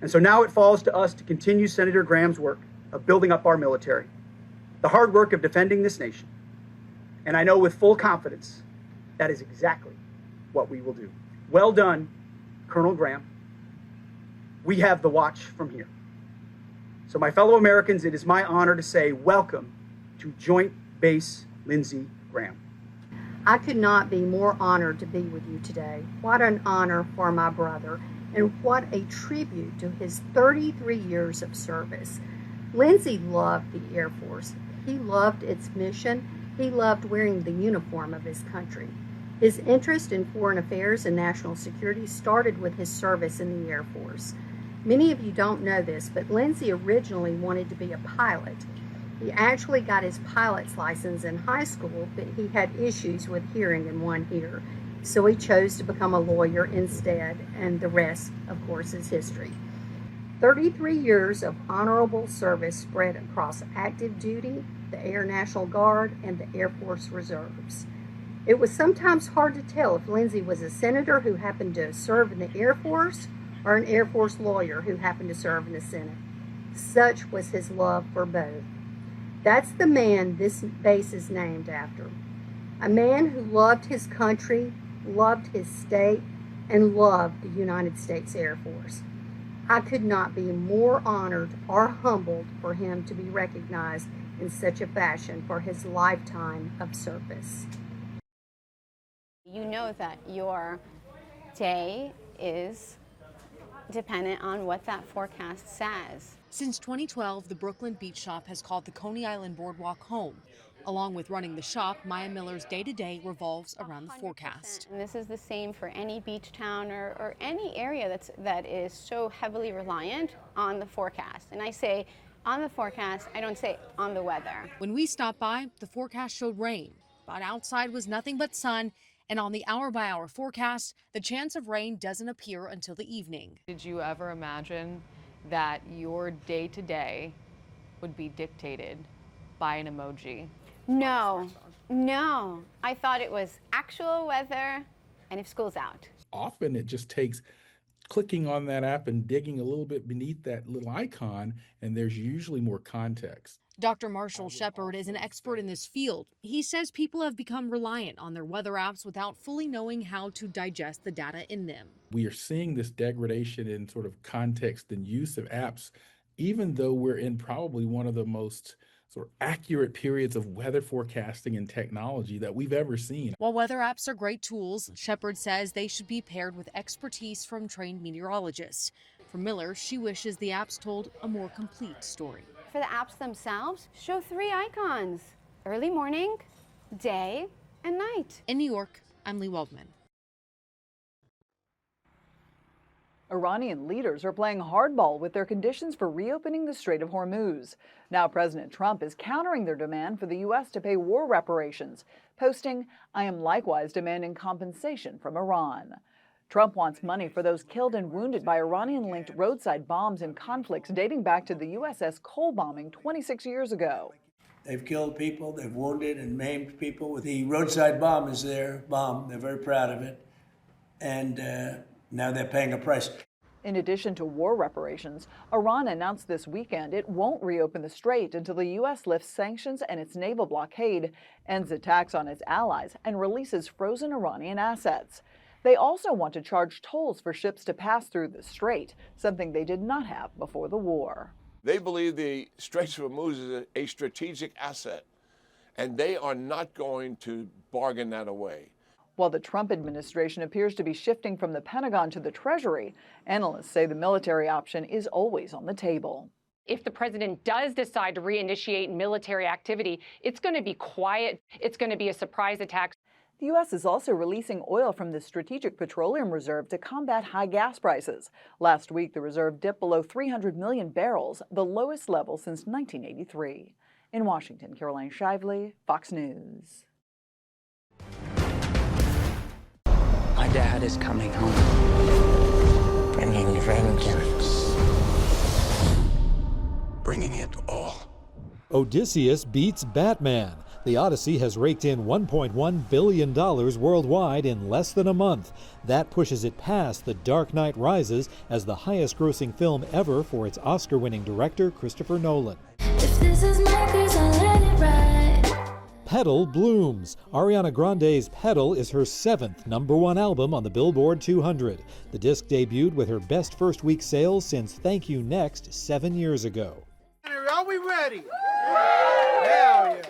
And so now it falls to us to continue Senator Graham's work of building up our military, the hard work of defending this nation. And I know with full confidence that is exactly what we will do. Well done, Colonel Graham. We have the watch from here. So my fellow Americans, it is my honor to say welcome to Joint Base Lindsey Graham. I could not be more honored to be with you today. What an honor for my brother, and what a tribute to his 33 years of service. Lindsey loved the Air Force. He loved its mission. He loved wearing the uniform of his country. His interest in foreign affairs and national security started with his service in the Air Force. Many of you don't know this, but Lindsey originally wanted to be a pilot. He actually got his pilot's license in high school, but he had issues with hearing in one ear. So he chose to become a lawyer instead, and the rest, of course, is history. 33 years of honorable service spread across active duty, the Air National Guard, and the Air Force Reserves. It was sometimes hard to tell if Lindsey was a senator who happened to serve in the Air Force or an Air Force lawyer who happened to serve in the Senate. Such was his love for both. That's the man this base is named after. A man who loved his country, loved his state, and loved the United States Air Force. I could not be more honored or humbled for him to be recognized in such a fashion for his lifetime of service. You know that your day is dependent on what that forecast says. Since 2012, the Brooklyn Beach Shop has called the Coney Island Boardwalk home. Along with running the shop, Maya Miller's day-to-day revolves around the forecast. And this is the same for any beach town or any area that is so heavily reliant on the forecast. And I say on the forecast, I don't say on the weather. When we stopped by, the forecast showed rain, but outside was nothing but sun. And on the hour-by-hour forecast, the chance of rain doesn't appear until the evening. Did you ever imagine that your day-to-day would be dictated by an emoji? No. I thought it was actual weather and if school's out. Often it just takes clicking on that app and digging a little bit beneath that little icon, and there's usually more context. Dr. Marshall Shepard is an expert in this field. He says people have become reliant on their weather apps without fully knowing how to digest the data in them. We are seeing this degradation in sort of context and use of apps, even though we're in probably one of the most sort of accurate periods of weather forecasting and technology that we've ever seen. While weather apps are great tools, Shepard says they should be paired with expertise from trained meteorologists. For Miller, she wishes the apps told a more complete story. For the apps themselves, show 3 icons: early morning, day, and night. In New York, I'm Lee Waldman. Iranian leaders are playing hardball with their conditions for reopening the Strait of Hormuz. Now President Trump is countering their demand for the U.S. to pay war reparations, posting, "I am likewise demanding compensation from Iran." Trump wants money for those killed and wounded by Iranian-linked roadside bombs in conflicts dating back to the USS Cole bombing 26 years ago. They've killed people, they've wounded and maimed people. The roadside bomb is their bomb. They're very proud of it. And now they're paying a price. In addition to war reparations, Iran announced this weekend it won't reopen the strait until the U.S. lifts sanctions and its naval blockade, ends attacks on its allies, and releases frozen Iranian assets. They also want to charge tolls for ships to pass through the strait, something they did not have before the war. They believe the Straits of Hormuz is a strategic asset, and they are not going to bargain that away. While the Trump administration appears to be shifting from the Pentagon to the Treasury, analysts say the military option is always on the table. If the president does decide to reinitiate military activity, it's going to be quiet. It's going to be a surprise attack. The U.S. is also releasing oil from the Strategic Petroleum Reserve to combat high gas prices. Last week, the reserve dipped below 300 million barrels, the lowest level since 1983. In Washington, Caroline Shively, Fox News. My dad is coming home. Bringing vengeance. Bringing it all. Odysseus beats Batman. The Odyssey has raked in $1.1 billion worldwide in less than a month. That pushes it past The Dark Knight Rises as the highest-grossing film ever for its Oscar-winning director, Christopher Nolan. If this is my case, I'll let it ride. Petal blooms. Ariana Grande's Petal is her 7th #1 album on the Billboard 200. The disc debuted with her best first-week sales since Thank You Next 7 years ago. Are we ready? Hell yeah!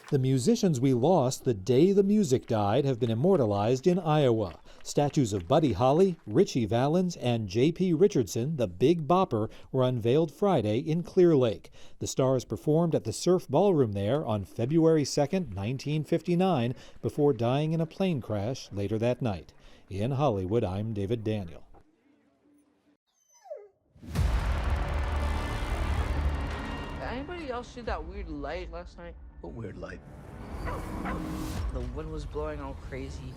The musicians we lost the day the music died have been immortalized in Iowa. Statues of Buddy Holly, Richie Valens, and J.P. Richardson, the Big Bopper, were unveiled Friday in Clear Lake. The stars performed at the Surf Ballroom there on February 2, 1959, before dying in a plane crash later that night. In Hollywood, I'm David Daniel. Anybody else see that weird light last night? What weird light? The wind was blowing all crazy.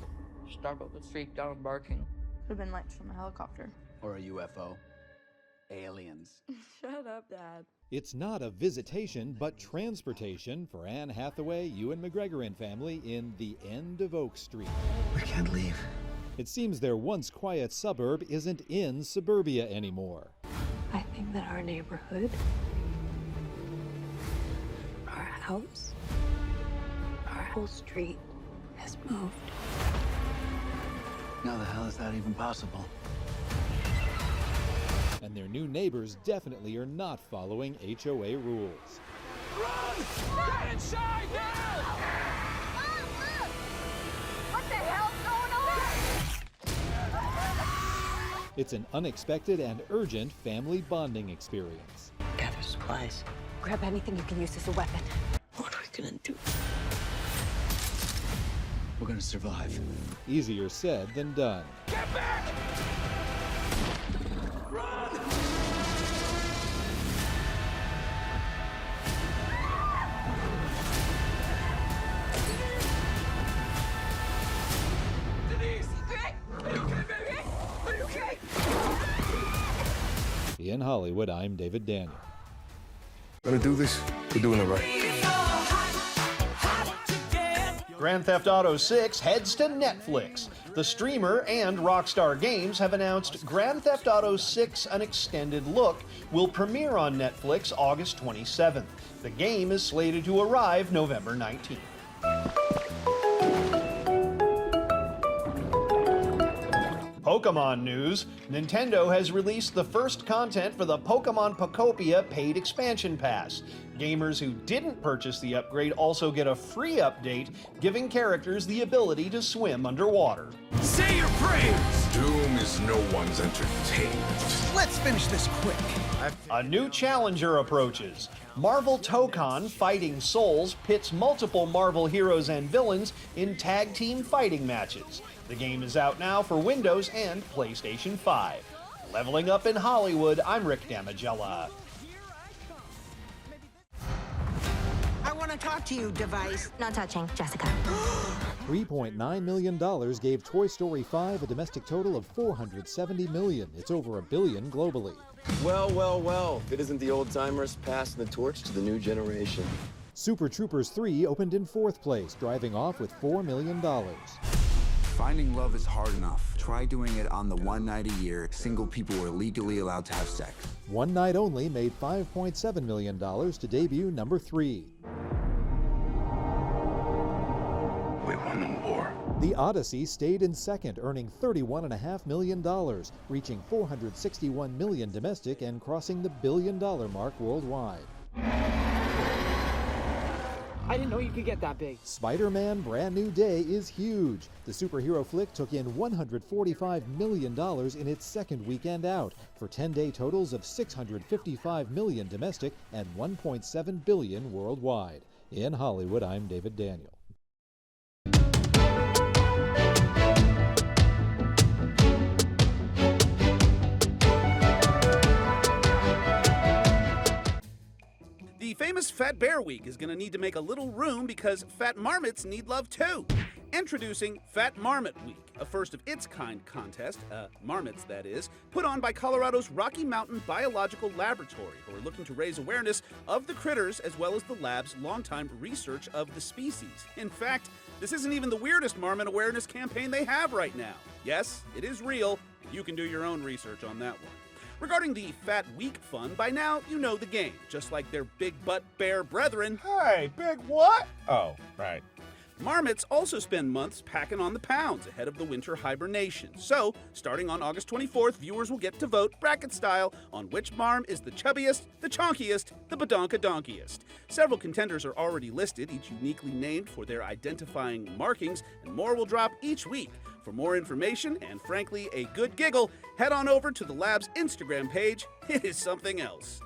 Starbuck was freaked out and barking. Could have been lights from a helicopter. Or a UFO? Aliens. Shut up, Dad. It's not a visitation, but transportation for Anne Hathaway, Ewan McGregor and family in The End of Oak Street. We can't leave. It seems their once quiet suburb isn't in suburbia anymore. I think that our neighborhood, our house, our whole street has moved. How the hell is that even possible? And their new neighbors definitely are not following HOA rules. Run! Get inside now! Mom, look! What the hell's going on? It's an unexpected and urgent family bonding experience. Gather supplies. Grab anything you can use as a weapon. What are we gonna do? We're gonna survive. Easier said than done. Get back! Run! Denise! Hey! Are you okay, baby? Are you okay? In Hollywood, I'm David Daniel. Gonna do this, we're doing it right. Grand Theft Auto 6 heads to Netflix. The streamer and Rockstar Games have announced Grand Theft Auto 6: An Extended Look will premiere on Netflix August 27th. The game is slated to arrive November 19th. Pokemon news. Nintendo has released the first content for the Pokemon Pokopia paid expansion pass. Gamers who didn't purchase the upgrade also get a free update, giving characters the ability to swim underwater. Say your prayers! Doom is no one's entertainment. Let's finish this quick. A new challenger approaches. Marvel Tokon Fighting Souls pits multiple Marvel heroes and villains in tag team fighting matches. The game is out now for Windows and PlayStation 5. Leveling up in Hollywood, I'm Rick Damigella. I want to talk to you, device. Not touching, Jessica. $3.9 million gave Toy Story 5 a domestic total of $470 million. It's over $1 billion globally. Well, well, well. If it isn't the old-timers passing the torch to the new generation. Super Troopers 3 opened in 4th place, driving off with $4 million. Finding love is hard enough. Try doing it on the one night a year single people were legally allowed to have sex. One Night Only made $5.7 million to debut number 3. We won the war. The Odyssey stayed in 2nd, earning $31.5 million, reaching $461 million domestic and crossing the $1 billion mark worldwide. I didn't know you could get that big. Spider-Man Brand New Day is huge. The superhero flick took in $145 million in its second weekend out, for 10-day totals of $655 million domestic and $1.7 billion worldwide. In Hollywood, I'm David Daniel. The famous Fat Bear Week is going to need to make a little room because fat marmots need love too. Introducing Fat Marmot Week, a first-of-its-kind contest, marmots that is, put on by Colorado's Rocky Mountain Biological Laboratory, who are looking to raise awareness of the critters as well as the lab's longtime research of the species. In fact, this isn't even the weirdest marmot awareness campaign they have right now. Yes, it is real, and you can do your own research on that one. Regarding the Fat Week fun, by now you know the game, just like their big butt bear brethren. Hey, big what? Oh, right. Marmots also spend months packing on the pounds ahead of the winter hibernation. So, starting on August 24th, viewers will get to vote bracket style on which marm is the chubbiest, the chonkiest, the badonkadonkiest. Several contenders are already listed, each uniquely named for their identifying markings, and more will drop each week. For more information and, frankly, a good giggle, head on over to the lab's Instagram page. It is something else.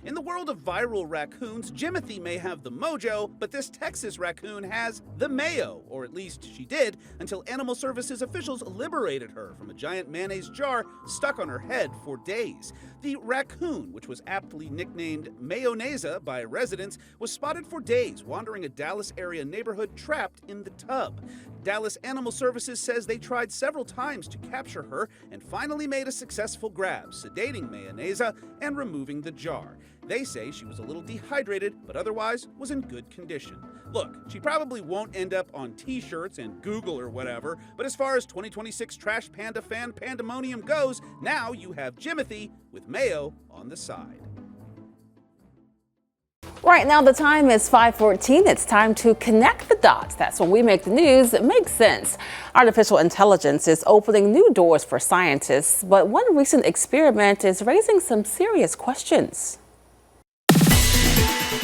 In the world of viral raccoons, Jimothy may have the mojo, but this Texas raccoon has the mayo, or at least she did, until Animal Services officials liberated her from a giant mayonnaise jar stuck on her head for days. The raccoon, which was aptly nicknamed Mayonnaise by residents, was spotted for days wandering a Dallas area neighborhood trapped in the tub. Dallas Animal Services says they tried several times to capture her and finally made a successful grab, sedating Mayonnaise and removing the jar. They say she was a little dehydrated, but otherwise was in good condition. Look, she probably won't end up on t-shirts and Google or whatever, but as far as 2026 Trash Panda fan pandemonium goes, now you have Jimothy with mayo on the side. Right now the time is 5:14. It's time to connect the dots. That's when we make the news that makes sense. Artificial intelligence is opening new doors for scientists, but one recent experiment is raising some serious questions.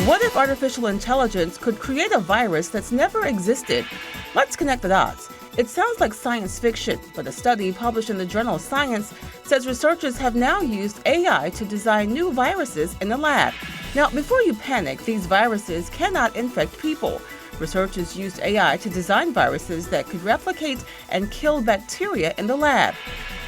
What if artificial intelligence could create a virus that's never existed? Let's connect the dots. It sounds like science fiction, but a study published in the journal Science says researchers have now used AI to design new viruses in the lab. Now, before you panic, these viruses cannot infect people. Researchers used AI to design viruses that could replicate and kill bacteria in the lab.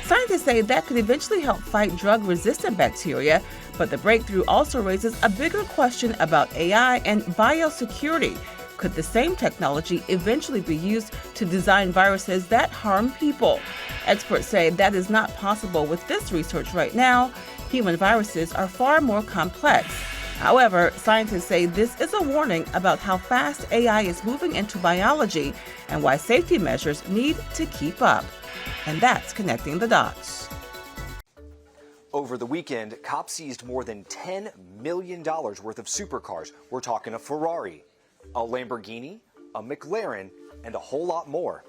Scientists say that could eventually help fight drug-resistant bacteria, but the breakthrough also raises a bigger question about AI and biosecurity. Could the same technology eventually be used to design viruses that harm people? Experts say that is not possible with this research right now. Human viruses are far more complex. However, scientists say this is a warning about how fast AI is moving into biology and why safety measures need to keep up. And that's connecting the dots. Over the weekend, cops seized more than $10 million worth of supercars. We're talking a Ferrari, a Lamborghini, a McLaren, and a whole lot more.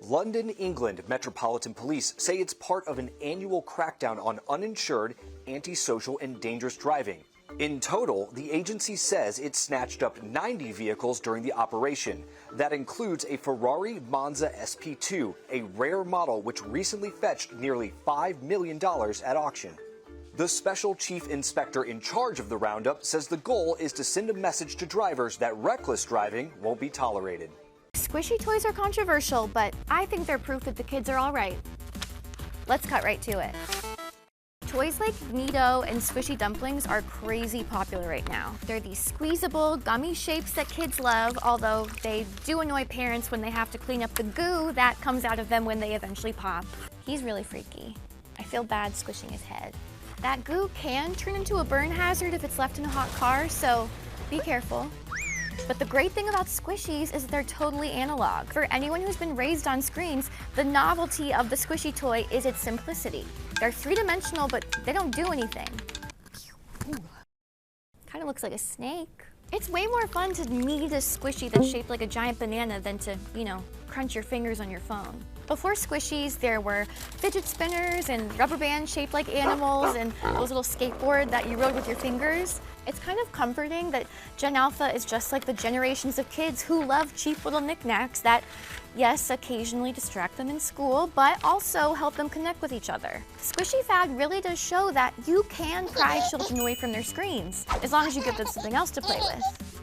London, England Metropolitan Police say it's part of an annual crackdown on uninsured, antisocial, and dangerous driving. In total, the agency says it snatched up 90 vehicles during the operation. That includes a Ferrari Monza SP2, a rare model which recently fetched nearly $5 million at auction. The special chief inspector in charge of the roundup says the goal is to send a message to drivers that reckless driving won't be tolerated. Squishy toys are controversial, but I think they're proof that the kids are all right. Let's cut right to it. Toys like Neato and Squishy Dumplings are crazy popular right now. They're these squeezable, gummy shapes that kids love, although they do annoy parents when they have to clean up the goo that comes out of them when they eventually pop. He's really freaky. I feel bad squishing his head. That goo can turn into a burn hazard if it's left in a hot car, so be careful. But the great thing about squishies is that they're totally analog. For anyone who's been raised on screens, the novelty of the squishy toy is its simplicity. They're three-dimensional, but they don't do anything. Kind of looks like a snake. It's way more fun to knead a squishy that's shaped like a giant banana than to, crunch your fingers on your phone. Before squishies, there were fidget spinners and rubber bands shaped like animals and those little skateboard that you rode with your fingers. It's kind of comforting that Gen Alpha is just like the generations of kids who love cheap little knickknacks that, yes, occasionally distract them in school, but also help them connect with each other. The squishy fad really does show that you can pry children away from their screens, as long as you give them something else to play with.